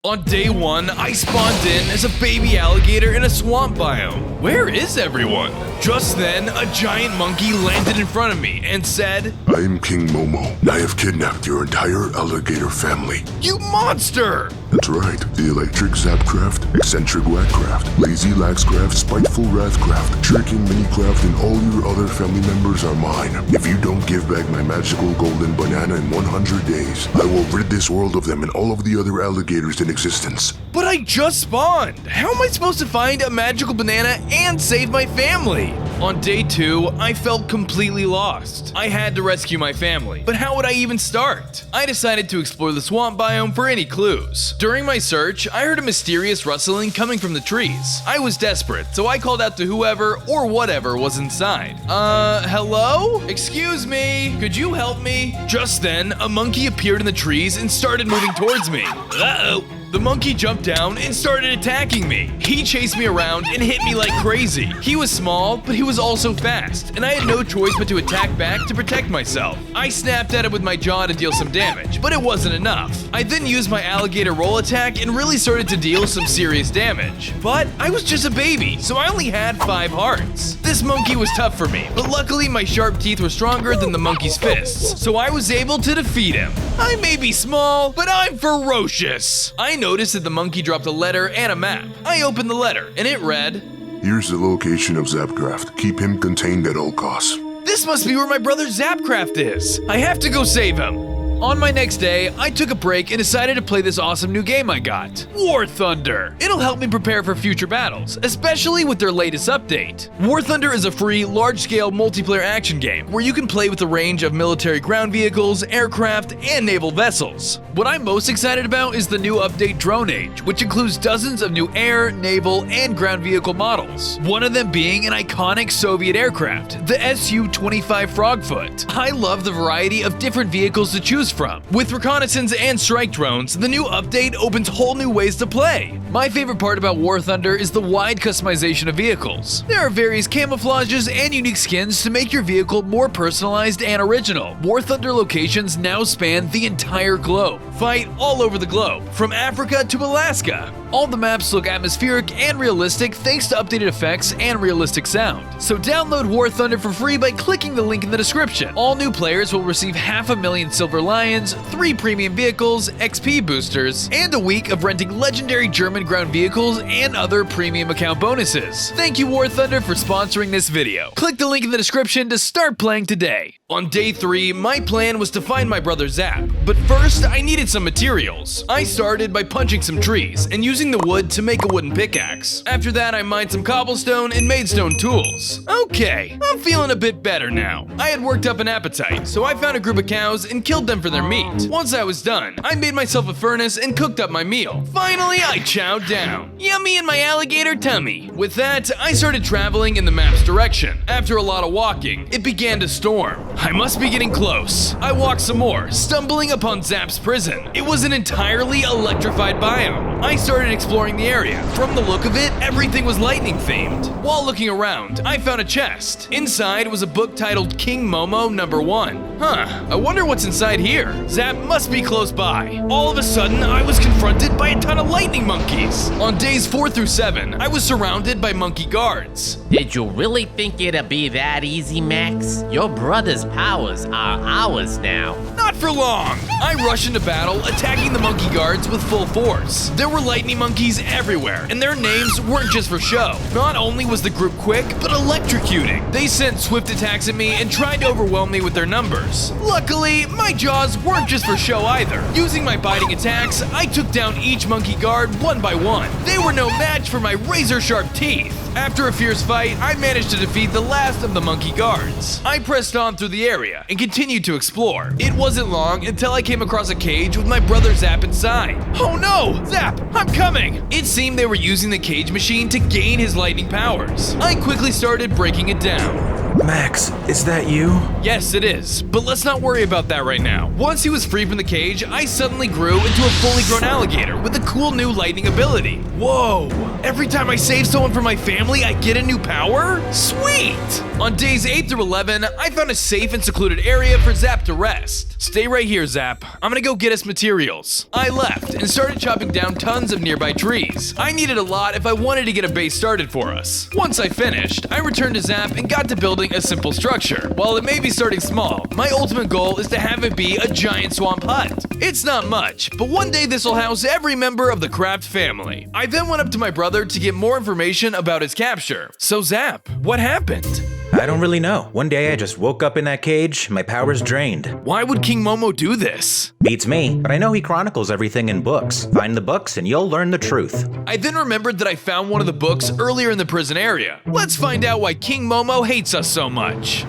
On day 1, I spawned in as a baby alligator in a swamp biome. Where is everyone? Just then, a giant monkey landed in front of me and said, I am King Momo, and I have kidnapped your entire alligator family. "You monster!" That's right, the electric Zapcraft, eccentric Whackcraft, lazy Laxcraft, spiteful Wrathcraft, shirking Minicraft, and all your other family members are mine. If you don't give back my magical golden banana in 100 days, I will rid this world of them and all of the other alligators in existence. But I just spawned! How am I supposed to find a magical banana and save my family? On day 2, I felt completely lost. I had to rescue my family, but how would I even start? I decided to explore the swamp biome for any clues. During my search, I heard a mysterious rustling coming from the trees. I was desperate, so I called out to whoever or whatever was inside. Hello? Excuse me? Could you help me? Just then, a monkey appeared in the trees and started moving towards me. Uh-oh. The monkey jumped down and started attacking me. He chased me around and hit me like crazy. He was small, but he was also fast, and I had no choice but to attack back to protect myself. I snapped at him with my jaw to deal some damage, but it wasn't enough. I then used my alligator roll attack and really started to deal some serious damage. But I was just a baby, so I only had 5 hearts. This monkey was tough for me, but luckily my sharp teeth were stronger than the monkey's fists, so I was able to defeat him. I may be small, but I'm ferocious. I noticed that the monkey dropped a letter and a map. I opened the letter, and it read, Here's the location of Zapcraft. Keep him contained at all costs. "This must be where my brother Zapcraft is. I have to go save him." On my next day, I took a break and decided to play this awesome new game I got, War Thunder. It'll help me prepare for future battles, especially with their latest update. War Thunder is a free, large-scale multiplayer action game where you can play with a range of military ground vehicles, aircraft, and naval vessels. What I'm most excited about is the new update Drone Age, which includes dozens of new air, naval, and ground vehicle models. One of them being an iconic Soviet aircraft, the Su-25 Frogfoot. I love the variety of different vehicles to choose from. With reconnaissance and strike drones, the new update opens whole new ways to play. My favorite part about War Thunder is the wide customization of vehicles. There are various camouflages and unique skins to make your vehicle more personalized and original. War Thunder locations now span the entire globe. Fight all over the globe, from Africa to Alaska. All the maps look atmospheric and realistic thanks to updated effects and realistic sound. So download War Thunder for free by clicking the link in the description. All new players will receive 500,000 Silver Lions, 3 premium vehicles, XP boosters, and a week of renting legendary German ground vehicles and other premium account bonuses. Thank you, War Thunder, for sponsoring this video. Click the link in the description to start playing today. On day 3, my plan was to find my brother Zap, but first I needed some materials. I started by punching some trees and using the wood to make a wooden pickaxe. After that, I mined some cobblestone and made stone tools. Okay, I'm feeling a bit better now. I had worked up an appetite, so I found a group of cows and killed them for their meat. Once I was done, I made myself a furnace and cooked up my meal. Finally, I chowed down. Yummy in my alligator tummy. With that, I started traveling in the map's direction. After a lot of walking, it began to storm. I must be getting close. I walked some more, stumbling upon Zap's prison. It was an entirely electrified biome. I started exploring the area. From the look of it, everything was lightning themed. While looking around, I found a chest. Inside was a book titled King Momo Number 1. I wonder what's inside here. Zap must be close by. All of a sudden, I was confronted by a ton of lightning monkeys. On days 4 through 7, I was surrounded by monkey guards. Did you really think it'd be that easy, Max? Your brother's powers are ours now. Not for long. I rushed into battle, attacking the monkey guards with full force. There were lightning monkeys everywhere, and their names weren't just for show. Not only was the group quick, but electrocuting. They sent swift attacks at me and tried to overwhelm me with their numbers. Luckily, my jaws weren't just for show either. Using my biting attacks, I took down each monkey guard one by one. They were no match for my razor-sharp teeth. After a fierce fight, I managed to defeat the last of the monkey guards. I pressed on through the area and continued to explore. It wasn't long until I came across a cage with my brother Zap inside. Oh no! Zap, I'm coming! It seemed they were using the cage machine to gain his lightning powers. I quickly started breaking it down. Max, is that you? Yes, it is, but let's not worry about that right now. Once he was free from the cage, I suddenly grew into a fully grown alligator with a cool new lightning ability. Whoa! Every time I save someone from my family, I get a new power? Sweet! On days 8 through 11, I found a safe and secluded area for Zap to rest. Stay right here, Zap. I'm gonna go get us materials. I left and started chopping down tons of nearby trees. I needed a lot if I wanted to get a base started for us. Once I finished, I returned to Zap and got to building a simple structure. While it may be starting small, my ultimate goal is to have it be a giant swamp hut. It's not much, but one day this will house every member of the Craft family. I then went up to my brother to get more information about his capture. So Zap, what happened? I don't really know. One day I just woke up in that cage, my powers drained. Why would King Momo do this? Beats me, but I know he chronicles everything in books. Find the books and you'll learn the truth. I then remembered that I found one of the books earlier in the prison area. Let's find out why King Momo hates us so much.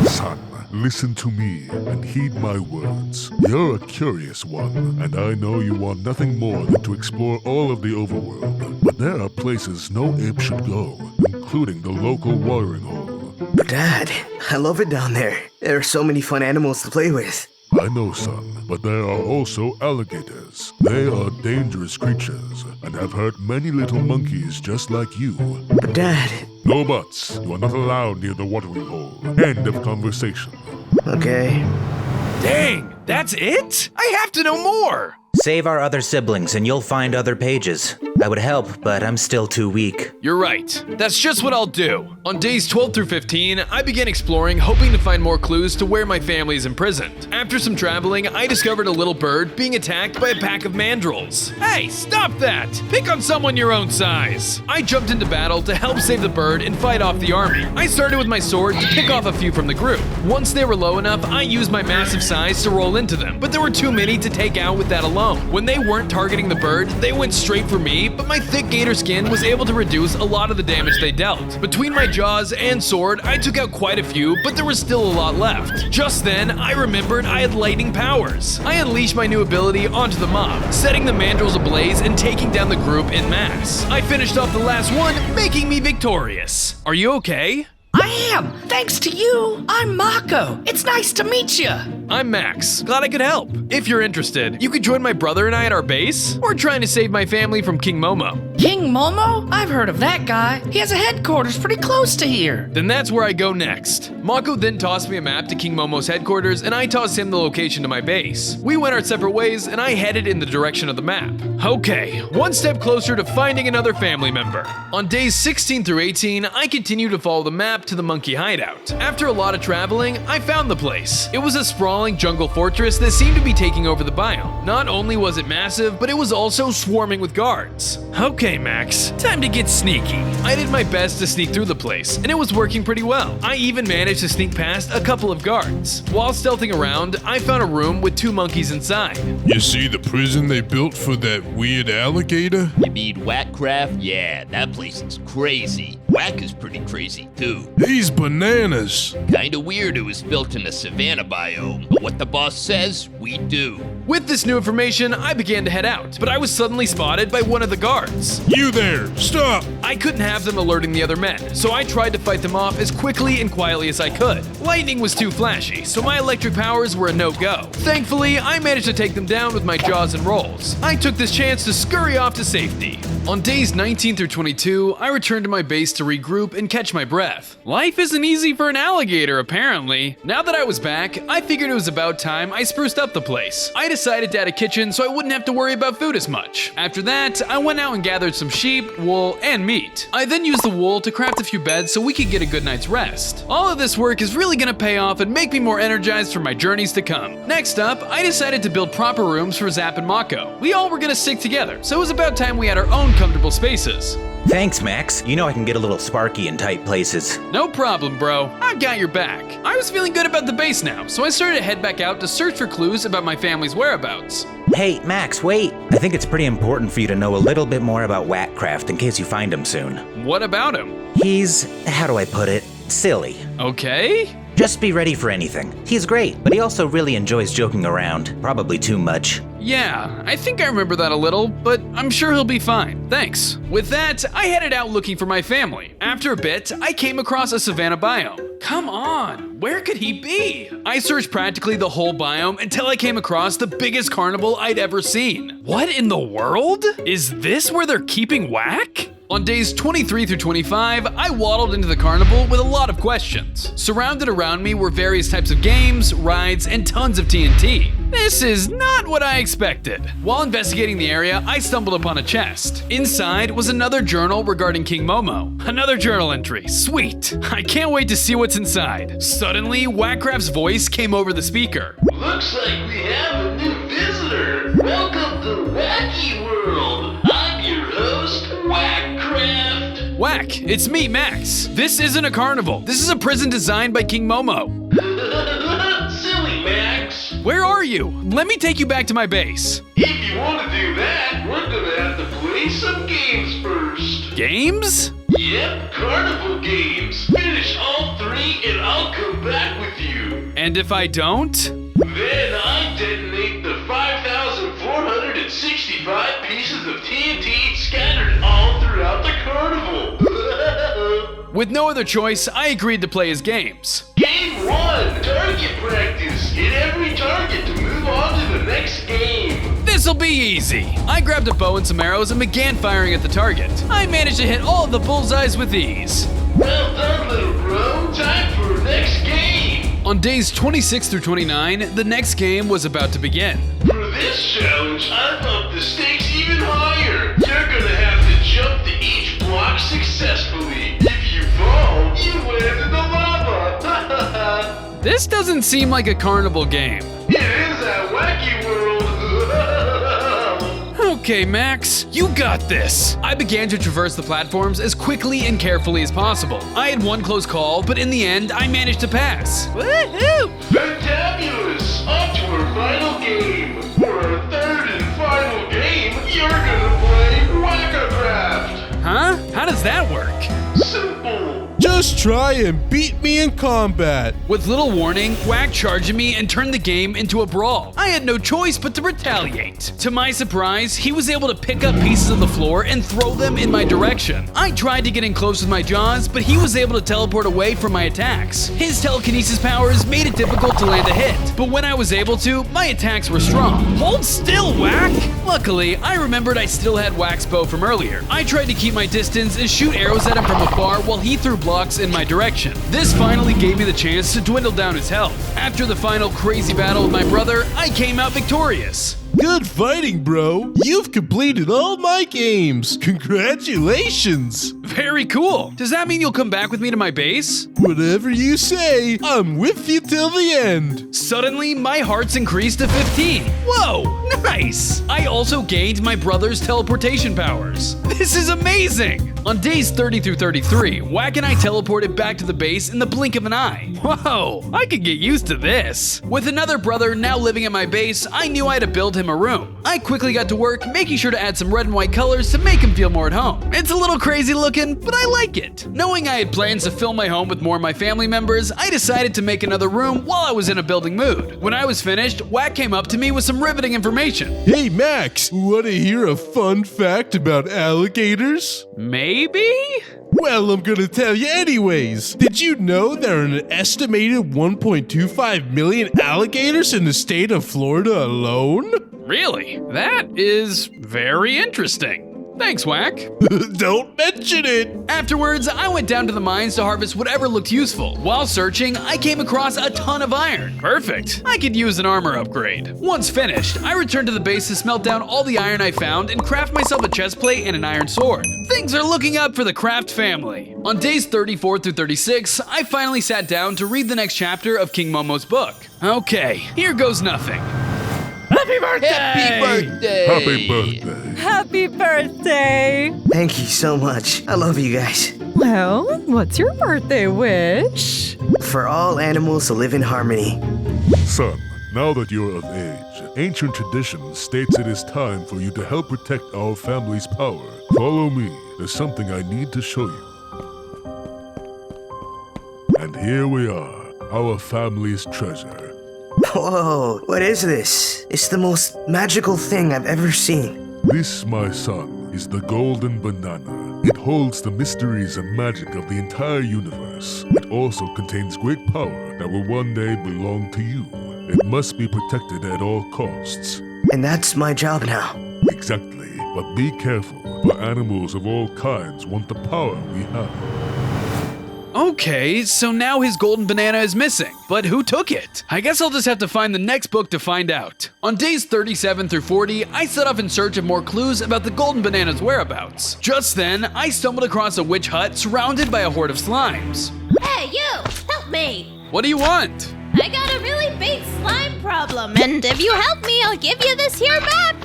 Son, listen to me and heed my words. You're a curious one, and I know you want nothing more than to explore all of the overworld. But there are places no ape should go, including the local watering hole. But Dad, I love it down there. There are so many fun animals to play with. I know, son, but there are also alligators. They are dangerous creatures and have hurt many little monkeys just like you. But Dad... No buts. You are not allowed near the watering hole. End of conversation. Okay. Dang, that's it? I have to know more! Save our other siblings and you'll find other pages. I would help, but I'm still too weak. You're right. That's just what I'll do. On days 12 through 15, I began exploring, hoping to find more clues to where my family is imprisoned. After some traveling, I discovered a little bird being attacked by a pack of mandrills. Hey, stop that! Pick on someone your own size. I jumped into battle to help save the bird and fight off the army. I started with my sword to pick off a few from the group. Once they were low enough, I used my massive size to roll into them, but there were too many to take out with that alone. When they weren't targeting the bird, they went straight for me, but my thick gator skin was able to reduce a lot of the damage they dealt. Between my jaws and sword, I took out quite a few, but there was still a lot left. Just then, I remembered I had lightning powers. I unleashed my new ability onto the mob, setting the mandrills ablaze and taking down the group en masse. I finished off the last one, making me victorious. Are you okay? I am! Thanks to you! I'm Mako! It's nice to meet you! I'm Max. Glad I could help. If you're interested, you could join my brother and I at our base. We're trying to save my family from King Momo. King Momo? I've heard of that guy. He has a headquarters pretty close to here. Then that's where I go next. Mako then tossed me a map to King Momo's headquarters and I tossed him the location to my base. We went our separate ways and I headed in the direction of the map. Okay, one step closer to finding another family member. On days 16 through 18, I continued to follow the map to the monkey hideout. After a lot of traveling, I found the place. It was a sprawling jungle fortress that seemed to be taking over the biome. Not only was it massive, but it was also swarming with guards. Okay, Max, time to get sneaky. I did my best to sneak through the place, and it was working pretty well. I even managed to sneak past a couple of guards. While stealthing around, I found a room with 2 monkeys inside. You see the prison they built for that weird alligator? You mean Whackcraft? Yeah, that place is crazy. Whack is pretty crazy too. He's bananas. Kinda weird it was built in a savanna biome, but what the boss says, we do. With this new information, I began to head out, but I was suddenly spotted by one of the guards. You there, stop! I couldn't have them alerting the other men, so I tried to fight them off as quickly and quietly as I could. Lightning was too flashy, so my electric powers were a no-go. Thankfully, I managed to take them down with my jaws and rolls. I took this chance to scurry off to safety. On days 19 through 22, I returned to my base to regroup and catch my breath. Life isn't easy for an alligator, apparently. Now that I was back, I figured it was about time I spruced up the place. I decided to add a kitchen so I wouldn't have to worry about food as much. After that, I went out and gathered some sheep, wool, and meat. I then used the wool to craft a few beds so we could get a good night's rest. All of this work is really gonna pay off and make me more energized for my journeys to come. Next up, I decided to build proper rooms for Zap and Mako. We all were gonna stick together, so it was about time we had our own comfortable spaces. Thanks, Max. You know I can get a little sparky in tight places. No problem, bro. I've got your back. I was feeling good about the base now, so I started to head back out to search for clues about my family's whereabouts. Hey, Max, wait. I think it's pretty important for you to know a little bit more about Whackcraft in case you find him soon. What about him? He's, how do I put it, silly. Okay. Just be ready for anything. He's great, but he also really enjoys joking around. Probably too much. Yeah, I think I remember that a little, but I'm sure he'll be fine. Thanks. With that, I headed out looking for my family. After a bit, I came across a savanna biome. Come on, where could he be? I searched practically the whole biome until I came across the biggest carnival I'd ever seen. What in the world? Is this where they're keeping Whack? On days 23 through 25, I waddled into the carnival with a lot of questions. Surrounded around me were various types of games, rides, and tons of TNT. This is not what I expected. While investigating the area, I stumbled upon a chest. Inside was another journal regarding King Momo. Another journal entry. Sweet. I can't wait to see what's inside. Suddenly, Wackcraft's voice came over the speaker. Looks like we have a new visitor. Welcome to Wacky World. I'm your host, Wackcraft. Whack, it's me, Max. This isn't a carnival. This is a prison designed by King Momo. Silly Max. Where are you? Let me take you back to my base. If you want to do that, we're gonna have to play some games first. Games? Yep, carnival games. Finish all 3 and I'll come back with you. And if I don't? Then I detonate the 5,465 pieces of TNT scattered all throughout the carnival. With no other choice, I agreed to play his games. Game 1, target practice. Hit every target to move on to the next game. This'll be easy. I grabbed a bow and some arrows and began firing at the target. I managed to hit all of the bullseyes with ease. Well done, little bro. Time for next game. On days 26 through 29, the next game was about to begin. For this challenge, I bumped the stakes even higher. You're gonna have to jump to each block successfully. If you fall, you land in the lava. This doesn't seem like a carnival game. It is a wacky world. Okay, Max, you got this. I began to traverse the platforms as quickly and carefully as possible. I had one close call, but in the end, I managed to pass. Woohoo! Fantabulous! On to our final game. For our 3rd and final game, you're gonna play Whack-A-Craft. Huh? How does that work? Simple. Just try and beat me in combat. With little warning, Whack charged me and turned the game into a brawl. I had no choice but to retaliate. To my surprise, he was able to pick up pieces of the floor and throw them in my direction. I tried to get in close with my jaws, but he was able to teleport away from my attacks. His telekinesis powers made it difficult to land a hit, but when I was able to, my attacks were strong. Hold still, Whack! Luckily, I remembered I still had Whack's bow from earlier. I tried to keep my distance and shoot arrows at him from afar while he threw blocks in my direction. This finally gave me the chance to dwindle down his health. After the final crazy battle with my brother, I came out victorious. Good fighting, bro. You've completed all my games. Congratulations. Very cool. Does that mean you'll come back with me to my base? Whatever you say, I'm with you till the end. Suddenly, my hearts increased to 15. Whoa, nice. I also gained my brother's teleportation powers. This is amazing. On days 30 through 33, Whack and I teleported back to the base in the blink of an eye. Whoa, I could get used to this. With another brother now living at my base, I knew I had to build him a room. I quickly got to work making sure to add some red and white colors to make him feel more at home. It's a little crazy looking, but I like it. Knowing I had plans to fill my home with more of my family members, I decided to make another room while I was in a building mood. When I was finished, Whack came up to me with some riveting information. Hey, Max, want to hear a fun fact about alligators? Maybe? Well, I'm gonna tell you anyways. Did you know there are an estimated 1.25 million alligators in the state of Florida alone? Really? That is very interesting. Thanks, Whack. Don't mention it. Afterwards, I went down to the mines to harvest whatever looked useful. While searching, I came across a ton of iron. Perfect. I could use an armor upgrade. Once finished, I returned to the base to smelt down all the iron I found and craft myself a chest plate and an iron sword. Things are looking up for the Craft family. On days 34 through 36, I finally sat down to read the next chapter of King Momo's book. Okay, here goes nothing. Happy birthday! Happy birthday! Happy birthday. Happy birthday! Thank you so much. I love you guys. Well, what's your birthday wish? For all animals to live in harmony. Son, now that you're of age, ancient tradition states it is time for you to help protect our family's power. Follow me. There's something I need to show you. And here we are, our family's treasure. Whoa, what is this? It's the most magical thing I've ever seen. This, my son, is the golden banana. It holds the mysteries and magic of the entire universe. It also contains great power that will one day belong to you. It must be protected at all costs. And that's my job now. Exactly. But be careful, for animals of all kinds want the power we have. Okay, so now his golden banana is missing, but who took it? I guess I'll just have to find the next book to find out. On days 37 through 40, I set off in search of more clues about the golden banana's whereabouts. Just then, I stumbled across a witch hut surrounded by a horde of slimes. Hey, you! Help me! What do you want? I got a really big slime problem, and if you help me, I'll give you this here map!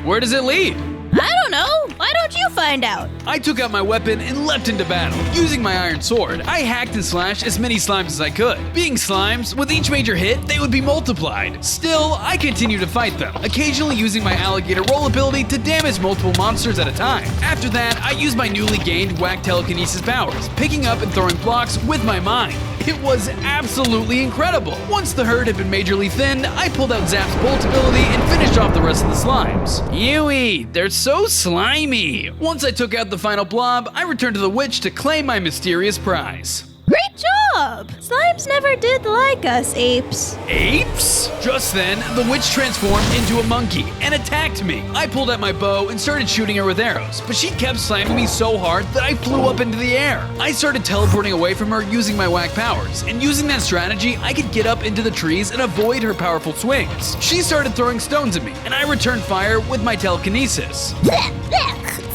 Where does it lead? I don't know. Why don't you find out? I took out my weapon and leapt into battle. Using my iron sword, I hacked and slashed as many slimes as I could. Being slimes, with each major hit, they would be multiplied. Still, I continued to fight them, occasionally using my alligator roll ability to damage multiple monsters at a time. After that, I used my newly gained whack telekinesis powers, picking up and throwing blocks with my mind. It was absolutely incredible. Once the herd had been majorly thinned, I pulled out Zap's bolt ability and finished off the rest of the slimes. Ewy, they're so slimy. Once I took out the final blob, I returned to the witch to claim my mysterious prize. Great job! Slimes never did like us, apes. Apes? Just then, the witch transformed into a monkey and attacked me. I pulled out my bow and started shooting her with arrows, but she kept slamming me so hard that I flew up into the air. I started teleporting away from her using my whack powers, and using that strategy, I could get up into the trees and avoid her powerful swings. She started throwing stones at me, and I returned fire with my telekinesis.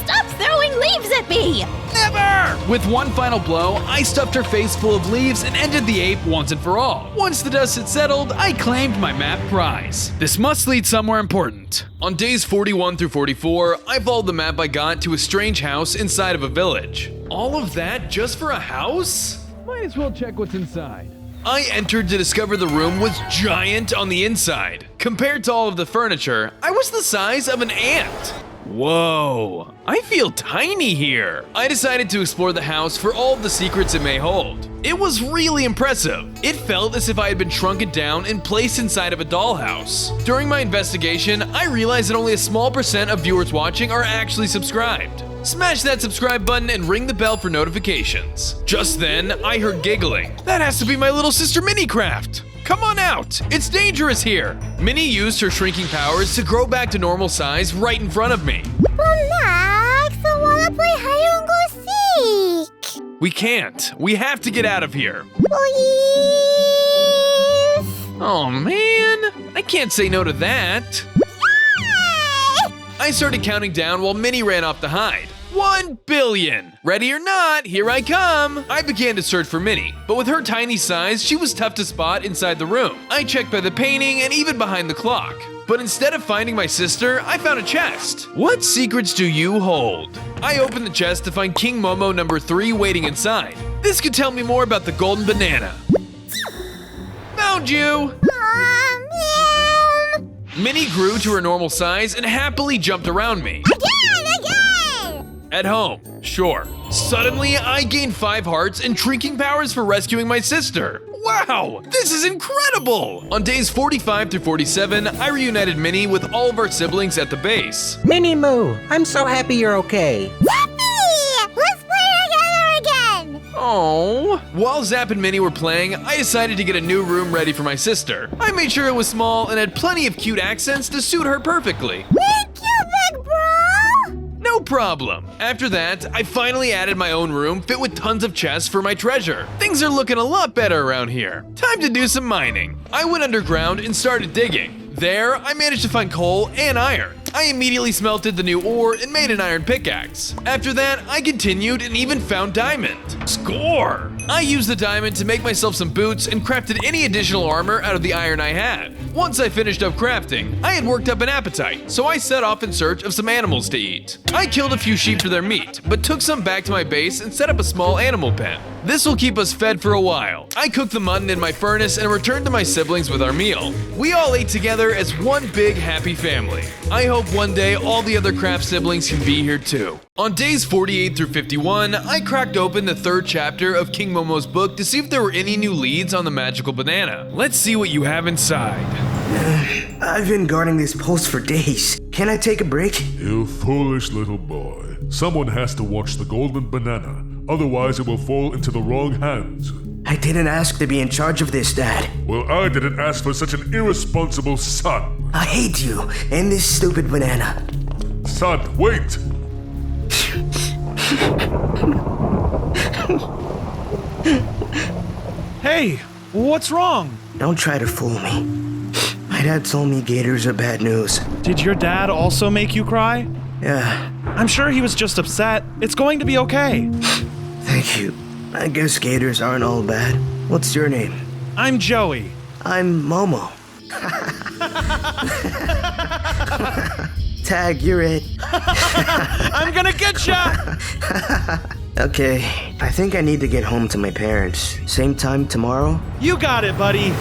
Stop throwing leaves at me! Never! With one final blow, I stuffed her face full of leaves and ended the ape once and for all. Once the dust had settled, I claimed my map prize. This must lead somewhere important. On days 41 through 44, I followed the map I got to a strange house inside of a village. All of that just for a house? Might as well check what's inside. I entered to discover the room was giant on the inside. Compared to all of the furniture, I was the size of an ant. Whoa, I feel tiny here. I decided to explore the house for all of the secrets it may hold. It was really impressive. It felt as if I had been shrunken down and placed inside of a dollhouse. During my investigation, I realized that only a small percent of viewers watching are actually subscribed. Smash that subscribe button and ring the bell for notifications. Just then, I heard giggling. That has to be my little sister Minecraft. Come on out! It's dangerous here! Minnie used her shrinking powers to grow back to normal size right in front of me. Max, I wanna play hide and go seek! We can't. We have to get out of here. Please! Oh man, I can't say no to that. Yay! I started counting down while Minnie ran off to hide. 1 billion! Ready or not, here I come! I began to search for Minnie, but with her tiny size, she was tough to spot inside the room. I checked by the painting and even behind the clock. But instead of finding my sister, I found a chest. What secrets do you hold? I opened the chest to find King Momo number 3 waiting inside. This could tell me more about the golden banana. Found you! Minnie grew to her normal size and happily jumped around me. Again! At home, sure. Suddenly, I gained 5 hearts and shrinking powers for rescuing my sister. Wow, this is incredible! On days 45 through 47, I reunited Minnie with all of our siblings at the base. Minnie Moo, I'm so happy you're okay. Zappy! Let's play together again! Oh. While Zap and Minnie were playing, I decided to get a new room ready for my sister. I made sure it was small and had plenty of cute accents to suit her perfectly. Thank you, big bro! No problem. After that, I finally added my own room fit with tons of chests for my treasure. Things are looking a lot better around here. Time to do some mining. I went underground and started digging. There, I managed to find coal and iron. I immediately smelted the new ore and made an iron pickaxe. After that, I continued and even found diamond. Score! I used the diamond to make myself some boots and crafted any additional armor out of the iron I had. Once I finished up crafting, I had worked up an appetite, so I set off in search of some animals to eat. I killed a few sheep for their meat, but took some back to my base and set up a small animal pen. This will keep us fed for a while. I cooked the mutton in my furnace and returned to my siblings with our meal. We all ate together as one big happy family. I hope one day all the other craft siblings can be here too. On days 48 through 51, I cracked open the 3rd chapter of King Momo's book to see if there were any new leads on the magical banana. Let's see what you have inside. I've been guarding this post for days. Can I take a break? You foolish little boy. Someone has to watch the golden banana. Otherwise, it will fall into the wrong hands. I didn't ask to be in charge of this, Dad. Well, I didn't ask for such an irresponsible son. I hate you and this stupid banana. Son, wait! Hey, what's wrong? Don't try to fool me. My dad told me gators are bad news. Did your dad also make you cry? Yeah. I'm sure he was just upset. It's going to be okay. Thank you. I guess gators aren't all bad. What's your name? I'm Joey. I'm Momo. Tag, you're it. I'm gonna get ya! Okay, I think I need to get home to my parents. Same time tomorrow? You got it, buddy.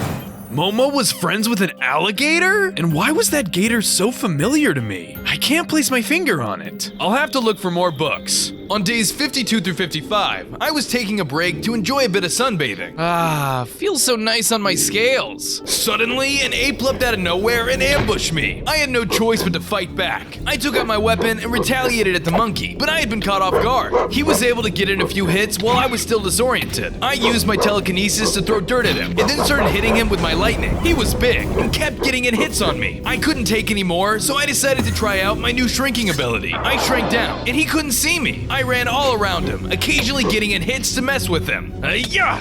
Momo was friends with an alligator? And why was that gator so familiar to me? I can't place my finger on it. I'll have to look for more books. On days 52 through 55, I was taking a break to enjoy a bit of sunbathing. Ah, feels so nice on my scales. Suddenly, an ape leapt out of nowhere and ambushed me. I had no choice but to fight back. I took out my weapon and retaliated at the monkey, but I had been caught off guard. He was able to get in a few hits while I was still disoriented. I used my telekinesis to throw dirt at him, and then started hitting him with my lightning. He was big and kept getting in hits on me. I couldn't take any more, so I decided to try out my new shrinking ability. I shrank down, and he couldn't see me. I ran all around him, occasionally getting in hits to mess with him. Yeah!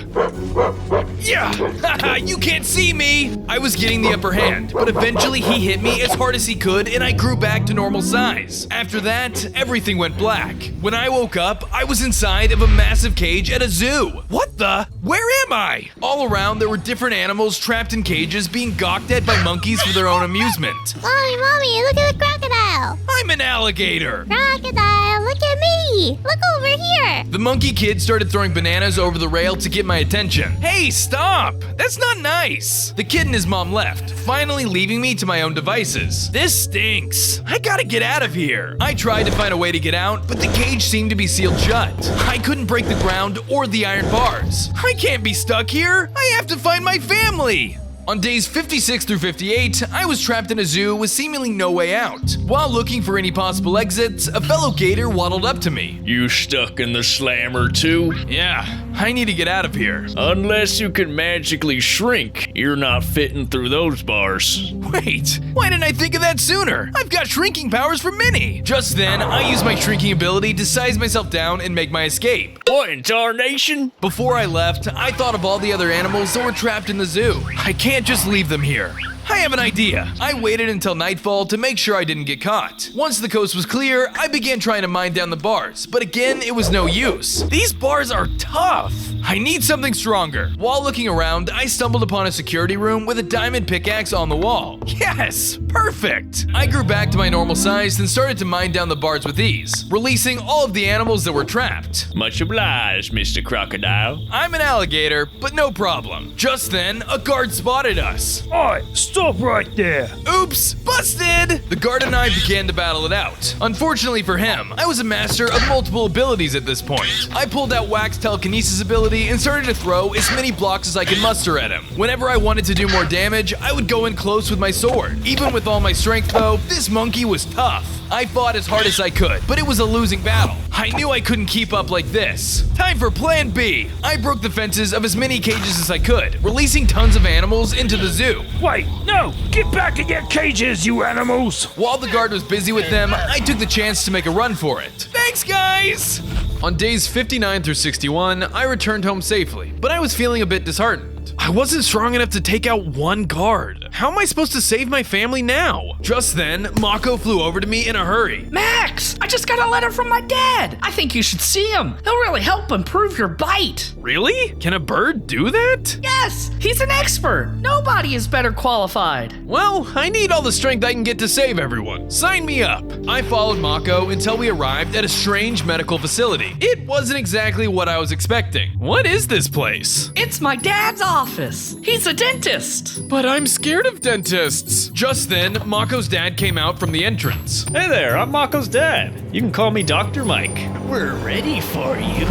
Haha, you can't see me! I was getting the upper hand, but eventually he hit me as hard as he could, and I grew back to normal size. After that, everything went black. When I woke up, I was inside of a massive cage at a zoo. What the? Where am I? All around, there were different animals trapped in cages being gawked at by monkeys for their own amusement. Mommy, look at the crocodile. I'm an alligator. Crocodile, look at me. Look over here. The monkey kid started throwing bananas over the rail to get my attention. Hey, stop! That's not nice. The kid and his mom left, finally leaving me to my own devices. This stinks. I gotta get out of here. I tried to find a way to get out, but the cage seemed to be sealed shut. I couldn't break the ground or the iron bars. I can't be stuck here. I have to find my family. On days 56 through 58, I was trapped in a zoo with seemingly no way out. While looking for any possible exits, a fellow gator waddled up to me. You stuck in the slammer too? Yeah, I need to get out of here. Unless you can magically shrink, you're not fitting through those bars. Wait, why didn't I think of that sooner? I've got shrinking powers for Minnie. Just then, I used my shrinking ability to size myself down and make my escape. What in tarnation? Before I left, I thought of all the other animals that were trapped in the zoo. I can't just leave them here. I have an idea. I waited until nightfall to make sure I didn't get caught. Once the coast was clear, I began trying to mine down the bars, but again, it was no use. These bars are tough. I need something stronger. While looking around, I stumbled upon a security room with a diamond pickaxe on the wall. Yes, perfect. I grew back to my normal size and started to mine down the bars with ease, releasing all of the animals that were trapped. Much obliged, Mr. Crocodile. I'm an alligator, but no problem. Just then, a guard spotted us. Oi, stop right there. Oops, busted! The guard and I began to battle it out. Unfortunately for him, I was a master of multiple abilities at this point. I pulled out Wax telekinesis ability and started to throw as many blocks as I could muster at him. Whenever I wanted to do more damage, I would go in close with my sword. Even with all my strength though, this monkey was tough. I fought as hard as I could, but it was a losing battle. I knew I couldn't keep up like this. Time for plan B. I broke the fences of as many cages as I could, releasing tons of animals into the zoo. Wait, no! Get back in your cages, you animals! While the guard was busy with them, I took the chance to make a run for it. Thanks, guys! On days 59 through 61, I returned home safely, but I was feeling a bit disheartened. I wasn't strong enough to take out one guard. How am I supposed to save my family now? Just then, Mako flew over to me in a hurry. Max, I just got a letter from my dad. I think you should see him. He'll really help improve your bite. Really? Can a bird do that? Yes, he's an expert. Nobody is better qualified. Well, I need all the strength I can get to save everyone. Sign me up. I followed Mako until we arrived at a strange medical facility. It wasn't exactly what I was expecting. What is this place? It's my dad's office. He's a dentist. But I'm scared of dentists. Just then, Mako's dad came out from the entrance. Hey there, I'm Mako's dad. You can call me Dr. Mike. We're ready for you.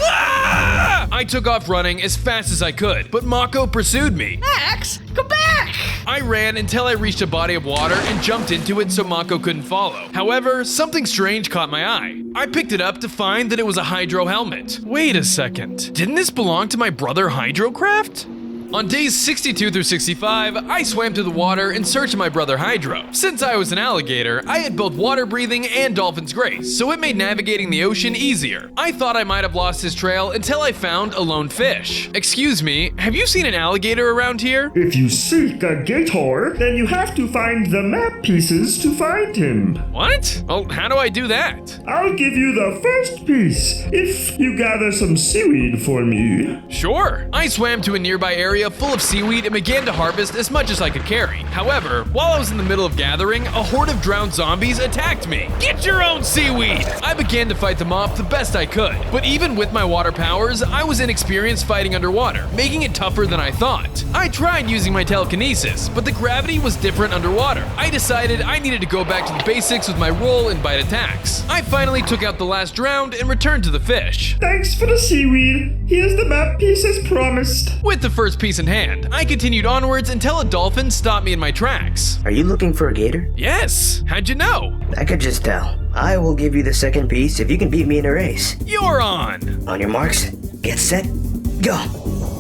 Ah! I took off running as fast as I could, but Mako pursued me. Max, come back! I ran until I reached a body of water and jumped into it so Mako couldn't follow. However, something strange caught my eye. I picked it up to find that it was a hydro helmet. Wait a second. Didn't this belong to my brother Hydrocraft? On days 62 through 65, I swam through the water in search of my brother Hydro. Since I was an alligator, I had both water breathing and dolphin's grace, so it made navigating the ocean easier. I thought I might have lost his trail until I found a lone fish. Excuse me, have you seen an alligator around here? If you seek a gator, then you have to find the map pieces to find him. What? Well, how do I do that? I'll give you the first piece if you gather some seaweed for me. Sure. I swam to a nearby area full of seaweed and began to harvest as much as I could carry. However, while I was in the middle of gathering, a horde of drowned zombies attacked me. Get your own seaweed! I began to fight them off the best I could. But even with my water powers, I was inexperienced fighting underwater, making it tougher than I thought. I tried using my telekinesis, but the gravity was different underwater. I decided I needed to go back to the basics with my roll and bite attacks. I finally took out the last drowned and returned to the fish. Thanks for the seaweed. Here's the map piece as promised. With the first piece in hand, I continued onwards until a dolphin stopped me in my tracks. Are you looking for a gator? Yes. How'd you know? I could just tell. I will give you the second piece if you can beat me in a race. You're on! On your marks, get set, go!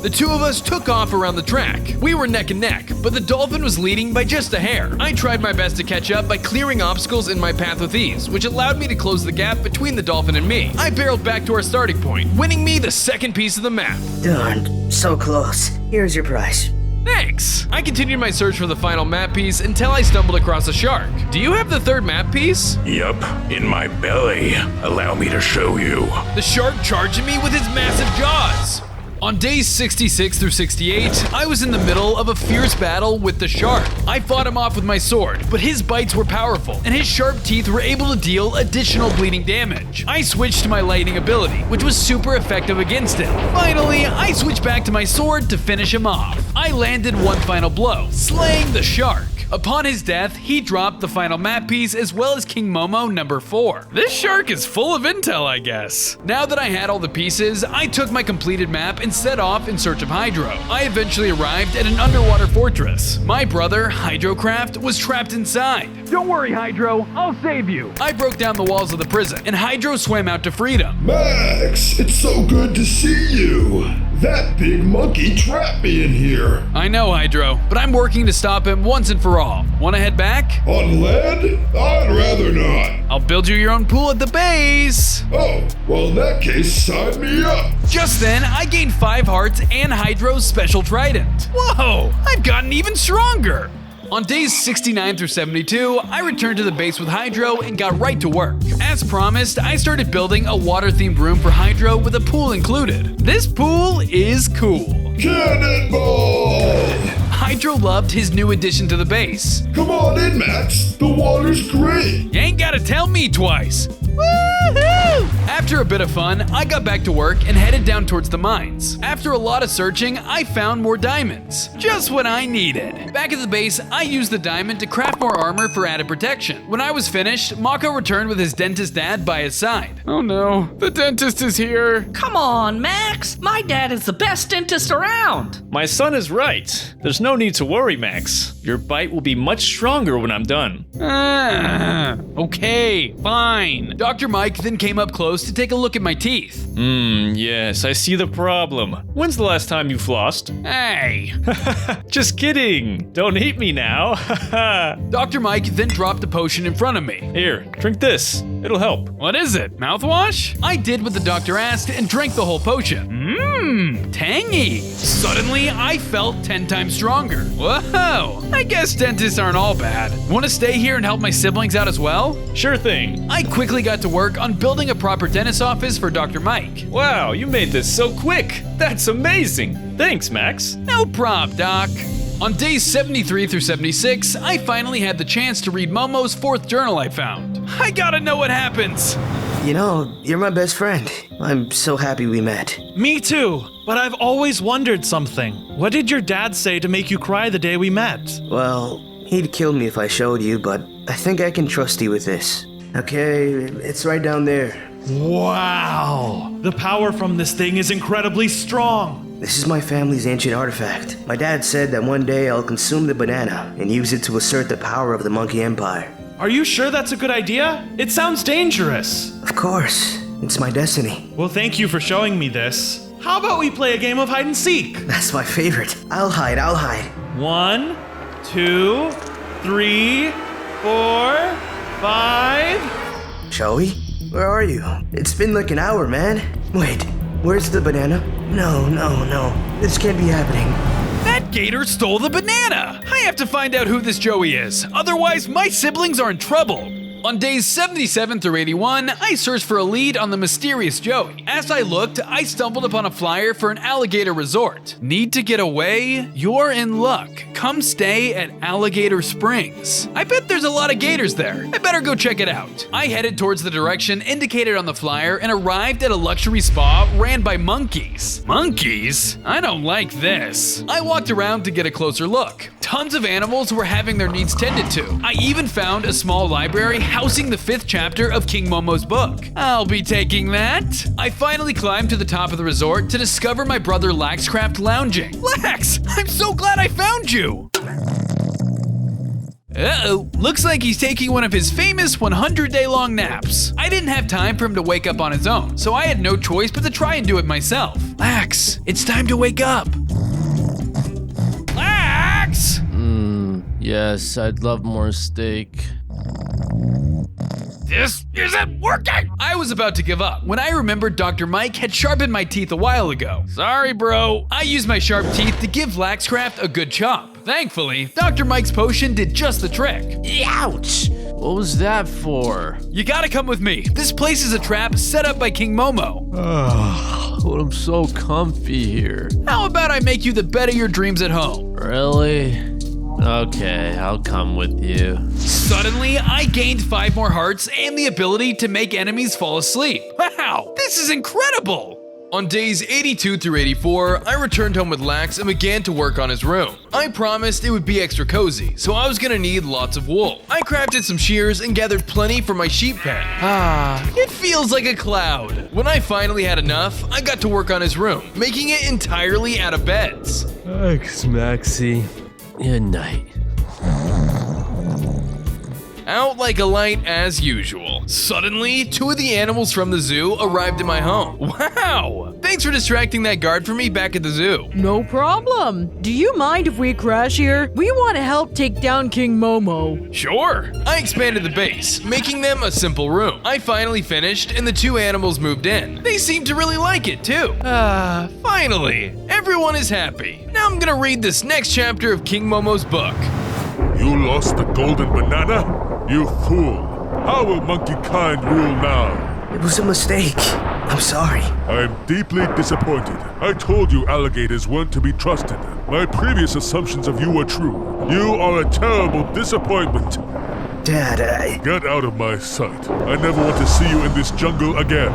The two of us took off around the track. We were neck and neck, but the dolphin was leading by just a hair. I tried my best to catch up by clearing obstacles in my path with ease, which allowed me to close the gap between the dolphin and me. I barreled back to our starting point, winning me the second piece of the map. Darn, so close. Here's your prize. Thanks! I continued my search for the final map piece until I stumbled across a shark. Do you have the third map piece? Yup, in my belly. Allow me to show you. The shark charging me with his massive jaws! On days 66 through 68, I was in the middle of a fierce battle with the shark. I fought him off with my sword, but his bites were powerful, and his sharp teeth were able to deal additional bleeding damage. I switched to my lightning ability, which was super effective against him. Finally, I switched back to my sword to finish him off. I landed one final blow, slaying the shark. Upon his death, he dropped the final map piece as well as King Momo number 4. This shark is full of intel, I guess. Now that I had all the pieces, I took my completed map and set off in search of Hydro. I eventually arrived at an underwater fortress. My brother, Hydrocraft, was trapped inside. Don't worry, Hydro, I'll save you. I broke down the walls of the prison, and Hydro swam out to freedom. Max, it's so good to see you. That big monkey trapped me in here. I know, Hydro, but I'm working to stop him once and for all. Wanna head back? On land? I'd rather not. I'll build you your own pool at the base. Oh, well in that case, sign me up. Just then, I gained 5 hearts and Hydro's special trident. Whoa, I've gotten even stronger. On days 69 through 72, I returned to the base with Hydro and got right to work. As promised, I started building a water-themed room for Hydro with a pool included. This pool is cool. Cannonball! Hydro loved his new addition to the base. Come on in, Max. The water's great. You ain't gotta tell me twice. Woohoo! After a bit of fun, I got back to work and headed down towards the mines. After a lot of searching, I found more diamonds. Just what I needed. Back at the base, I used the diamond to craft more armor for added protection. When I was finished, Mako returned with his dentist dad by his side. Oh no, the dentist is here. Come on, Max. My dad is the best dentist around. My son is right. There's no need to worry, Max. Your bite will be much stronger when I'm done. Okay, fine. Dr. Mike then came up close to take a look at my teeth. Yes, I see the problem. When's the last time you flossed? Hey! Just kidding. Don't hate me now. Dr. Mike then dropped a potion in front of me. Here, drink this. It'll help. What is it? Mouthwash? I did what the doctor asked and drank the whole potion. Tangy. Suddenly, I felt 10 times stronger. Whoa, I guess dentists aren't all bad. Want to stay here and help my siblings out as well? Sure thing. I quickly got to work on building a proper dentist office for Dr. Mike. Wow, you made this so quick. That's amazing. Thanks, Max. No prob, Doc. On days 73 through 76, I finally had the chance to read Momo's 4th journal I found. I gotta know what happens. You know, you're my best friend. I'm so happy we met. Me too, but I've always wondered something. What did your dad say to make you cry the day we met? Well, he'd kill me if I showed you, but I think I can trust you with this. Okay, it's right down there. Wow! The power from this thing is incredibly strong. This is my family's ancient artifact. My dad said that one day I'll consume the banana and use it to assert the power of the Monkey Empire. Are you sure that's a good idea? It sounds dangerous. Of course. It's my destiny. Well, thank you for showing me this. How about we play a game of hide and seek? That's my favorite. I'll hide. 1, 2, 3, 4, 5. Joey? Where are you? It's been like an hour, man. Wait, where's the banana? No. This can't be happening. That gator stole the banana! I have to find out who this Joey is, otherwise my siblings are in trouble. On days 77 through 81, I searched for a lead on the mysterious Joey. As I looked, I stumbled upon a flyer for an alligator resort. Need to get away? You're in luck. Come stay at Alligator Springs. I bet there's a lot of gators there. I better go check it out. I headed towards the direction indicated on the flyer and arrived at a luxury spa ran by monkeys. Monkeys? I don't like this. I walked around to get a closer look. Tons of animals were having their needs tended to. I even found a small library housing the 5th chapter of King Momo's book. I'll be taking that. I finally climbed to the top of the resort to discover my brother Laxcraft lounging. Lax, I'm so glad I found you. Uh-oh, looks like he's taking one of his famous 100-day-long naps. I didn't have time for him to wake up on his own, so I had no choice but to try and do it myself. Lax, it's time to wake up. Lax! Yes, I'd love more steak. This isn't working! I was about to give up when I remembered Dr. Mike had sharpened my teeth a while ago. Sorry, bro. I used my sharp teeth to give Laxcraft a good chop. Thankfully, Dr. Mike's potion did just the trick. Ouch! What was that for? You gotta come with me. This place is a trap set up by King Momo. But I'm so comfy here. How about I make you the bed of your dreams at home? Really? Okay, I'll come with you. Suddenly, I gained 5 more hearts and the ability to make enemies fall asleep. Wow, this is incredible! On days 82 through 84, I returned home with Lax and began to work on his room. I promised it would be extra cozy, so I was gonna need lots of wool. I crafted some shears and gathered plenty for my sheep pen. It feels like a cloud. When I finally had enough, I got to work on his room, making it entirely out of beds. Thanks, Maxie. Good night. Out like a light as usual. Suddenly, 2 of the animals from the zoo arrived in my home. Wow! Thanks for distracting that guard for me back at the zoo. No problem. Do you mind if we crash here? We want to help take down King Momo. Sure. I expanded the base, making them a simple room. I finally finished and the 2 animals moved in. They seemed to really like it too. Finally. Everyone is happy. Now I'm gonna read this next chapter of King Momo's book. You lost the golden banana? You fool! How will monkey kind rule now? It was a mistake. I'm sorry. I'm deeply disappointed. I told you alligators weren't to be trusted. My previous assumptions of you were true. You are a terrible disappointment. Dad, Get out of my sight. I never want to see you in this jungle again.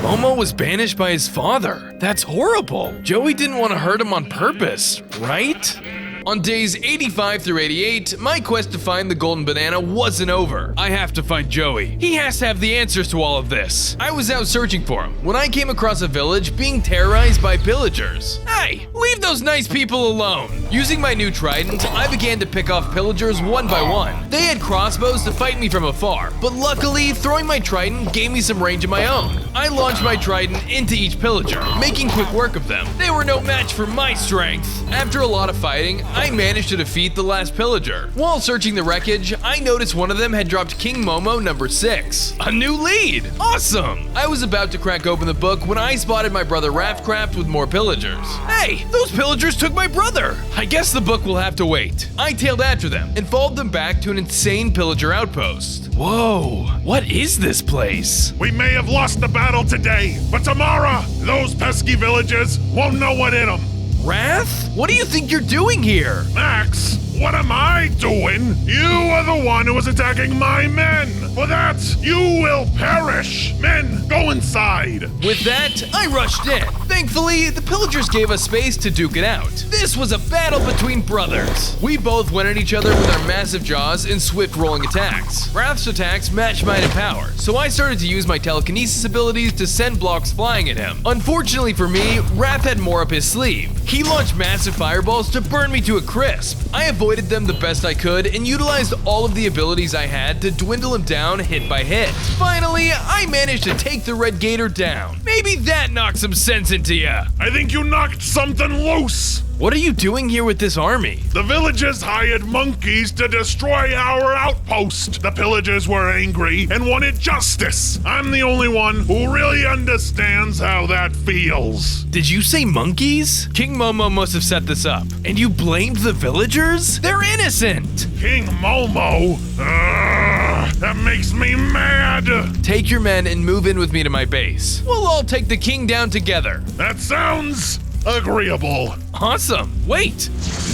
Momo was banished by his father. That's horrible. Joey didn't want to hurt him on purpose, right? On days 85 through 88, my quest to find the golden banana wasn't over. I have to find Joey. He has to have the answers to all of this. I was out searching for him when I came across a village being terrorized by pillagers. Hey, leave those nice people alone. Using my new trident, I began to pick off pillagers one by one. They had crossbows to fight me from afar, but luckily, throwing my trident gave me some range of my own. I launched my trident into each pillager, making quick work of them. They were no match for my strength. After a lot of fighting, I managed to defeat the last pillager. While searching the wreckage, I noticed one of them had dropped King Momo number 6. A new lead! Awesome! I was about to crack open the book when I spotted my brother Rathcraft with more pillagers. Hey, those pillagers took my brother! I guess the book will have to wait. I tailed after them and followed them back to an insane pillager outpost. Whoa, what is this place? We may have lost the battle today, but tomorrow, those pesky villagers won't know what hit them. Wrath? What do you think you're doing here? Max, what am I doing? You are the one who was attacking my men. For that, you will perish. Men, go inside. With that, I rushed in. Thankfully, the pillagers gave us space to duke it out. This was a battle between brothers. We both went at each other with our massive jaws and swift rolling attacks. Wrath's attacks matched mine in power, so I started to use my telekinesis abilities to send blocks flying at him. Unfortunately for me, Wrath had more up his sleeve. He launched massive fireballs to burn me to a crisp. I avoided them the best I could and utilized all of the abilities I had to dwindle him down down hit by hit. Finally, I managed to take the red gator down. Maybe that knocked some sense into ya. I think you knocked something loose. What are you doing here with this army? The villagers hired monkeys to destroy our outpost. The pillagers were angry and wanted justice. I'm the only one who really understands how that feels. Did you say monkeys? King Momo must have set this up. And you blamed the villagers? They're innocent! King Momo? That makes me mad! Take your men and move in with me to my base. We'll all take the king down together. That sounds agreeable. Awesome. Wait.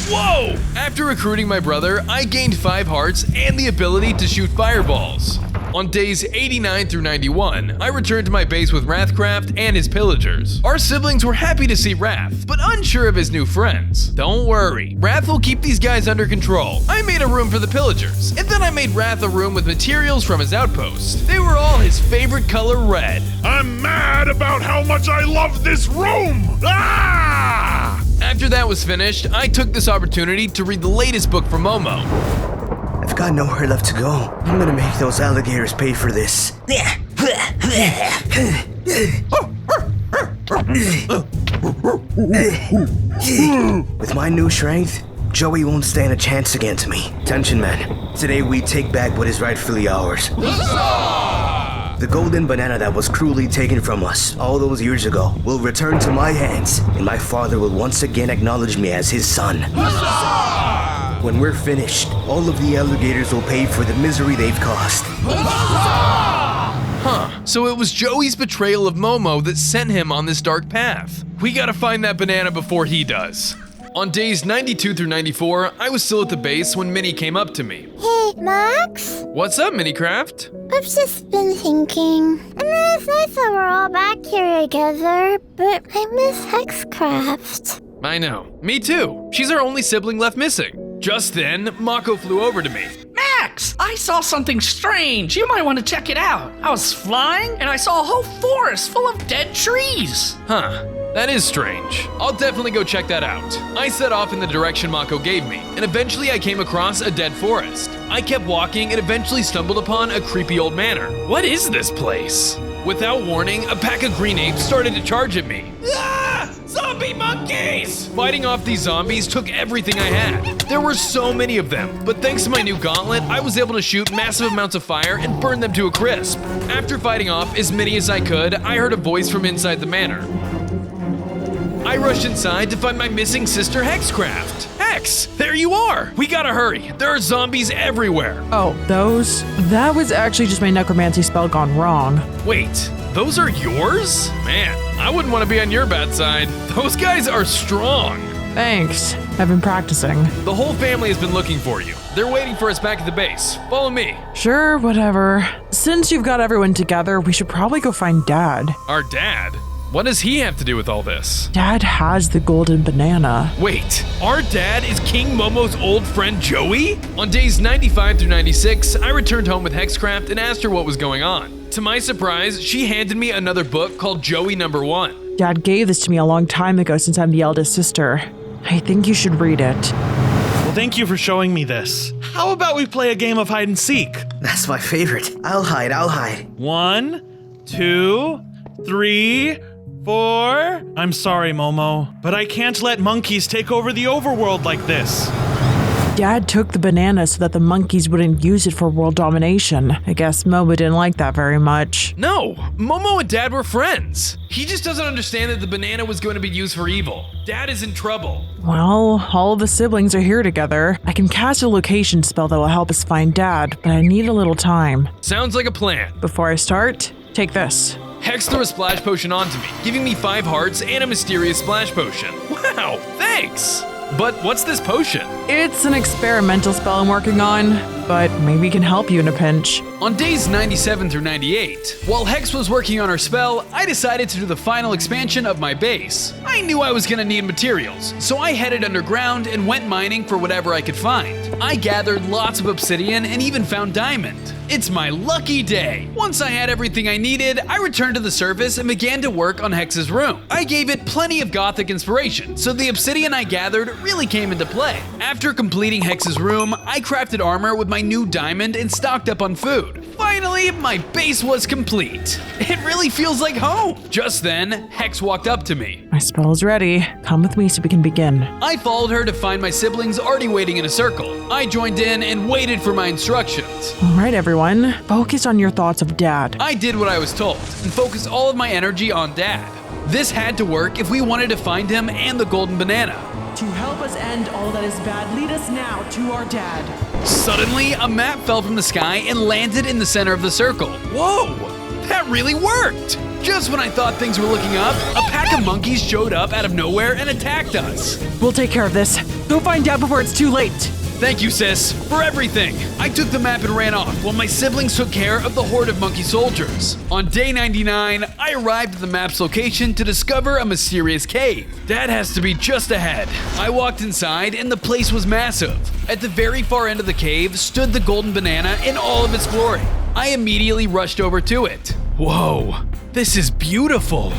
Whoa! After recruiting my brother, I gained 5 hearts and the ability to shoot fireballs. On days 89 through 91, I returned to my base with Wrathcraft and his pillagers. Our siblings were happy to see Wrath, but unsure of his new friends. Don't worry, Wrath will keep these guys under control. I made a room for the pillagers, and then I made Wrath a room with materials from his outpost. They were all his favorite color, red. I'm mad about how much I love this room! Ah! After that was finished, I took this opportunity to read the latest book from Momo. I've got nowhere left to go. I'm gonna make those alligators pay for this. With my new strength, Joey won't stand a chance against me. Attention, men. Today we take back what is rightfully ours. The golden banana that was cruelly taken from us all those years ago will return to my hands, and my father will once again acknowledge me as his son. When we're finished, all of the alligators will pay for the misery they've caused. Huh, so it was Joey's betrayal of Momo that sent him on this dark path. We gotta find that banana before he does. On days 92 through 94, I was still at the base when Minnie came up to me. Hey, Max? What's up, Minniecraft? I've just been thinking. I mean, it's nice that we're all back here together, but I miss Hexcraft. I know, me too. She's our only sibling left missing. Just then, Mako flew over to me. Max, I saw something strange. You might want to check it out. I was flying and I saw a whole forest full of dead trees. Huh, that is strange. I'll definitely go check that out. I set off in the direction Mako gave me, and eventually I came across a dead forest. I kept walking and eventually stumbled upon a creepy old manor. What is this place? Without warning, a pack of green apes started to charge at me. Ah! Zombie monkeys! Fighting off these zombies took everything I had. There were so many of them, but thanks to my new gauntlet, I was able to shoot massive amounts of fire and burn them to a crisp. After fighting off as many as I could, I heard a voice from inside the manor. I rushed inside to find my missing sister Hexcraft. Hex, there you are! We gotta hurry. There are zombies everywhere. Oh, those? That was actually just my necromancy spell gone wrong. Wait, those are yours? Man, I wouldn't want to be on your bad side. Those guys are strong. Thanks. I've been practicing. The whole family has been looking for you. They're waiting for us back at the base. Follow me. Sure, whatever. Since you've got everyone together, we should probably go find Dad. Our dad? What does he have to do with all this? Dad has the golden banana. Wait, our dad is King Momo's old friend Joey? On days 95 through 96, I returned home with Hexcraft and asked her what was going on. To my surprise, she handed me another book called Joey Number 1. Dad gave this to me a long time ago since I'm the eldest sister. I think you should read it. Well, thank you for showing me this. How about we play a game of hide and seek? That's my favorite. I'll hide. 1, 2, 3, 4. I'm sorry, Momo, but I can't let monkeys take over the overworld like this. Dad took the banana so that the monkeys wouldn't use it for world domination. I guess Momo didn't like that very much. No, Momo and Dad were friends. He just doesn't understand that the banana was going to be used for evil. Dad is in trouble. Well, all of the siblings are here together. I can cast a location spell that will help us find Dad, but I need a little time. Sounds like a plan. Before I start, take this. Hex threw a splash potion onto me, giving me 5 hearts and a mysterious splash potion. Wow, thanks! But what's this potion? It's an experimental spell I'm working on, but maybe it can help you in a pinch. On days 97 through 98, while Hex was working on her spell, I decided to do the final expansion of my base. I knew I was gonna need materials, so I headed underground and went mining for whatever I could find. I gathered lots of obsidian and even found diamond. It's my lucky day. Once I had everything I needed, I returned to the surface and began to work on Hex's room. I gave it plenty of gothic inspiration, so the obsidian I gathered really came into play. After completing Hex's room, I crafted armor with my new diamond and stocked up on food. Finally, my base was complete. It really feels like home. Just then, Hex walked up to me. My spell is ready. Come with me so we can begin. I followed her to find my siblings already waiting in a circle. I joined in and waited for my instructions. All right, everyone. Focus on your thoughts of Dad. I did what I was told and focused all of my energy on Dad. This had to work if we wanted to find him and the golden banana. To help us end all that is bad, lead us now to our dad. Suddenly, a map fell from the sky and landed in the center of the circle. Whoa! That really worked! Just when I thought things were looking up, a pack of monkeys showed up out of nowhere and attacked us. We'll take care of this. Go find Dad before it's too late. Thank you, sis, for everything. I took the map and ran off while my siblings took care of the horde of monkey soldiers. On day 99, I arrived at the map's location to discover a mysterious cave. Dad has to be just ahead. I walked inside and the place was massive. At the very far end of the cave stood the golden banana in all of its glory. I immediately rushed over to it. Whoa, this is beautiful.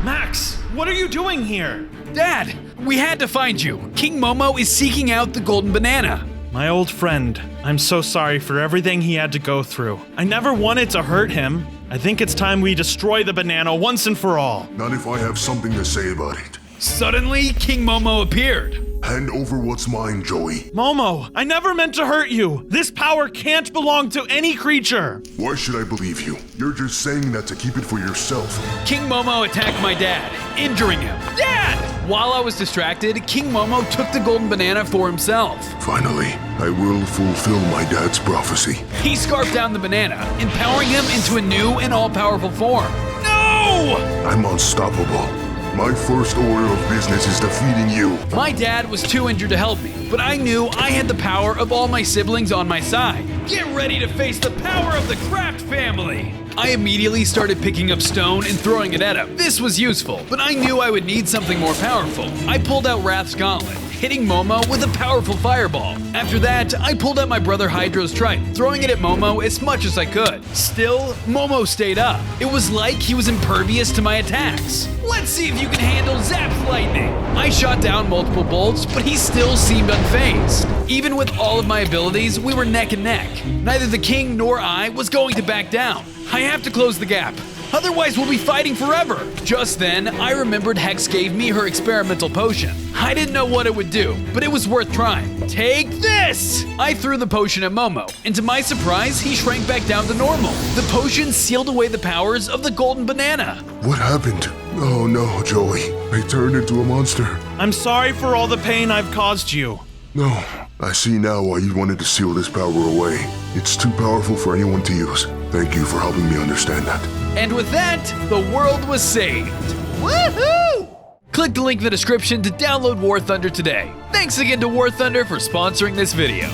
Max, what are you doing here? Dad, we had to find you. King Momo is seeking out the golden banana. My old friend, I'm so sorry for everything he had to go through. I never wanted to hurt him. I think it's time we destroy the banana once and for all. Not if I have something to say about it. Suddenly, King Momo appeared. Hand over what's mine, Joey. Momo, I never meant to hurt you. This power can't belong to any creature. Why should I believe you? You're just saying that to keep it for yourself. King Momo attacked my dad, injuring him. Dad! While I was distracted, King Momo took the golden banana for himself. Finally, I will fulfill my dad's prophecy. He scarfed down the banana, empowering him into a new and all-powerful form. No! I'm unstoppable. My first order of business is defeating you. My dad was too injured to help me, but I knew I had the power of all my siblings on my side. Get ready to face the power of the Kraft family! I immediately started picking up stone and throwing it at him. This was useful, but I knew I would need something more powerful. I pulled out Wrath's Gauntlet, hitting Momo with a powerful fireball. After that, I pulled out my brother Hydro's Trident, throwing it at Momo as much as I could. Still, Momo stayed up. It was like he was impervious to my attacks. Let's see if you can handle Zap's lightning. I shot down multiple bolts, but he still seemed unfazed. Even with all of my abilities, we were neck and neck. Neither the king nor I was going to back down. I have to close the gap. Otherwise, we'll be fighting forever. Just then, I remembered Hex gave me her experimental potion. I didn't know what it would do, but it was worth trying. Take this! I threw the potion at Momo, and to my surprise, he shrank back down to normal. The potion sealed away the powers of the golden banana. What happened? Oh no, Joey. I turned into a monster. I'm sorry for all the pain I've caused you. No, I see now why you wanted to seal this power away. It's too powerful for anyone to use. Thank you for helping me understand that. And with that, the world was saved. Woohoo! Click the link in the description to download War Thunder today. Thanks again to War Thunder for sponsoring this video.